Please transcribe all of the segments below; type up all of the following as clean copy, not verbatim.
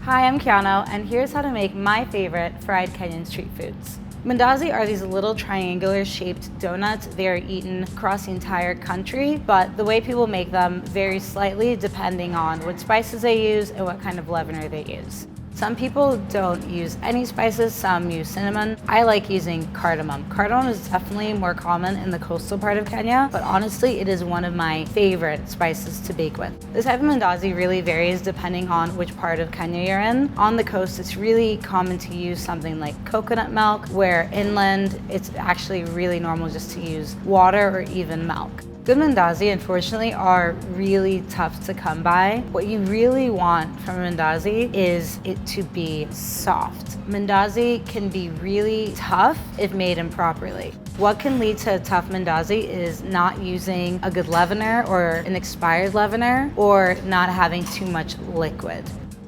Hi, I'm Keanu, and here's how to make my favorite fried Kenyan street foods. Mandazi are these little triangular shaped donuts. They are eaten across the entire country, but the way people make them varies slightly depending on what spices they use and what kind of leavener they use. Some people don't use any spices, some use cinnamon. I like using cardamom. Cardamom is definitely more common in the coastal part of Kenya, but honestly, it is one of my favorite spices to bake with. This type of mandazi really varies depending on which part of Kenya you're in. On the coast, it's really common to use something like coconut milk, where inland, it's actually really normal just to use water or even milk. Good mandazi, unfortunately, are really tough to come by. What you really want from a mandazi is it to be soft. Mandazi can be really tough if made improperly. What can lead to a tough mandazi is not using a good leavener or an expired leavener, or not having too much liquid.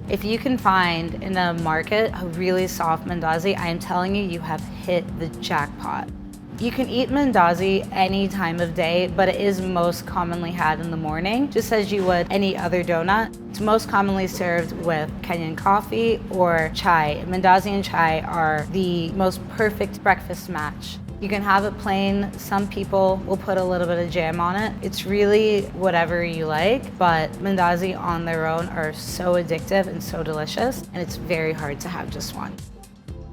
If you can find in the market a really soft mandazi, I am telling you, you have hit the jackpot. You can eat mandazi any time of day, but it is most commonly had in the morning, just as you would any other donut. It's most commonly served with Kenyan coffee or chai. Mandazi and chai are the most perfect breakfast match. You can have it plain. Some people will put a little bit of jam on it. It's really whatever you like, but mandazi on their own are so addictive and so delicious, and it's very hard to have just one.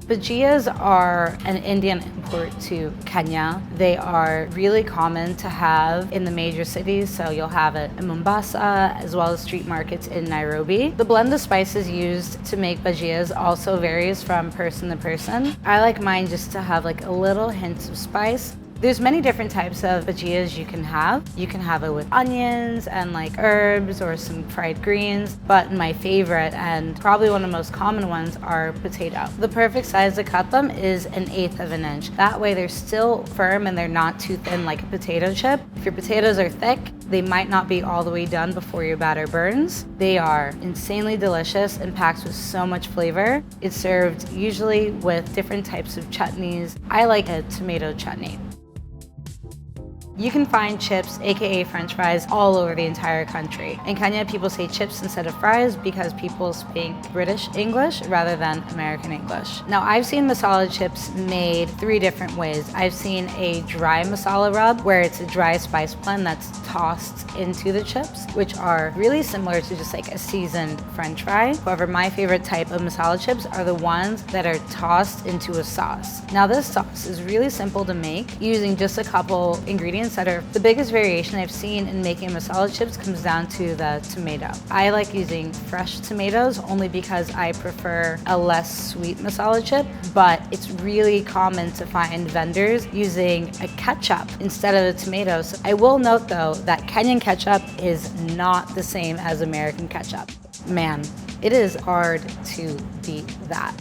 Bhajias are an Indian import to Kenya. They are really common to have in the major cities, so you'll have it in Mombasa as well as street markets in Nairobi. The blend of spices used to make bhajias also varies from person to person. I like mine just to have like a little hint of spice. There's many different types of bhajias you can have. You can have it with onions and like herbs or some fried greens, but my favorite and probably one of the most common ones are potato. The perfect size to cut them is 1/8 of an inch. That way they're still firm and they're not too thin like a potato chip. If your potatoes are thick, they might not be all the way done before your batter burns. They are insanely delicious and packed with so much flavor. It's served usually with different types of chutneys. I like a tomato chutney. You can find chips, aka French fries, all over the entire country. In Kenya, people say chips instead of fries because people speak British English rather than American English. Now, I've seen masala chips made 3 different ways. I've seen a dry masala rub, where it's a dry spice blend that's tossed into the chips, which are really similar to just like a seasoned French fry. However, my favorite type of masala chips are the ones that are tossed into a sauce. Now, this sauce is really simple to make using just a couple ingredients that are the biggest variation I've seen in making masala chips comes down to the tomato. I like using fresh tomatoes only because I prefer a less sweet masala chip, but it's really common to find vendors using a ketchup instead of the tomatoes. I will note though that Kenyan ketchup is not the same as American ketchup. Man, it is hard to beat that.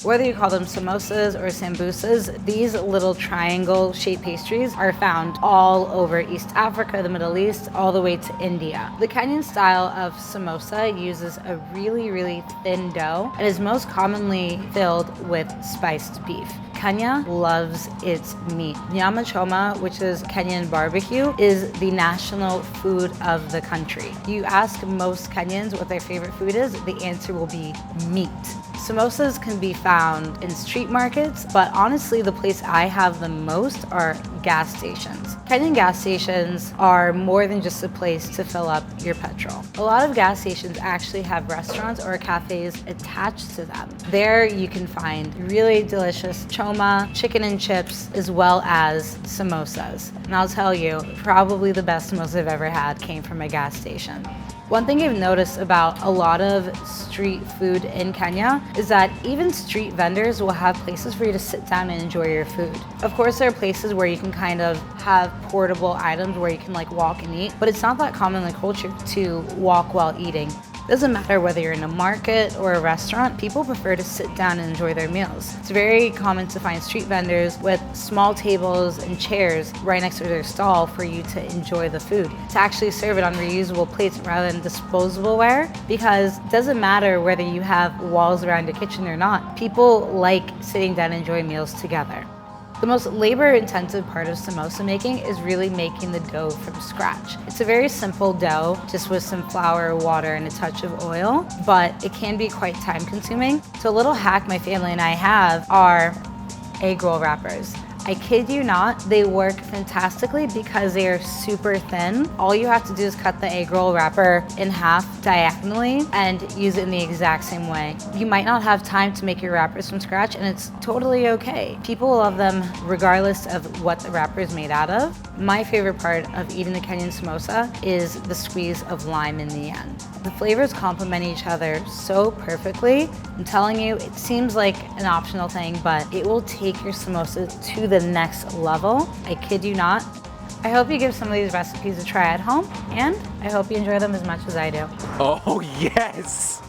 Whether you call them samosas or sambusas, these little triangle-shaped pastries are found all over East Africa, the Middle East, all the way to India. The Kenyan style of samosa uses a really thin dough and is most commonly filled with spiced beef. Kenya loves its meat. Nyama choma, which is Kenyan barbecue, is the national food of the country. You ask most Kenyans what their favorite food is, the answer will be meat. Samosas can be found in street markets, but honestly, the place I have the most are gas stations. Kenyan gas stations are more than just a place to fill up your petrol. A lot of gas stations actually have restaurants or cafes attached to them. There you can find really delicious choma, chicken and chips, as well as samosas. And I'll tell you, probably the best samosa I've ever had came from a gas station. One thing I've noticed about a lot of street food in Kenya is that even street vendors will have places for you to sit down and enjoy your food. Of course, there are places where you can kind of have portable items where you can like walk and eat, but it's not that common in the culture to walk while eating. Doesn't matter whether you're in a market or a restaurant, people prefer to sit down and enjoy their meals. It's very common to find street vendors with small tables and chairs right next to their stall for you to enjoy the food. To actually serve it on reusable plates rather than disposable ware, because it doesn't matter whether you have walls around your kitchen or not. People like sitting down and enjoying meals together. The most labor-intensive part of samosa making is really making the dough from scratch. It's a very simple dough, just with some flour, water, and a touch of oil, but it can be quite time-consuming. So a little hack my family and I have are egg roll wrappers. I kid you not, they work fantastically because they are super thin. All you have to do is cut the egg roll wrapper in half diagonally and use it in the exact same way. You might not have time to make your wrappers from scratch, and it's totally okay. People love them regardless of what the wrapper is made out of. My favorite part of eating the Kenyan samosa is the squeeze of lime in the end. The flavors complement each other so perfectly. I'm telling you, it seems like an optional thing, but it will take your samosa to the next level. I kid you not. I hope you give some of these recipes a try at home, and I hope you enjoy them as much as I do. Oh, yes!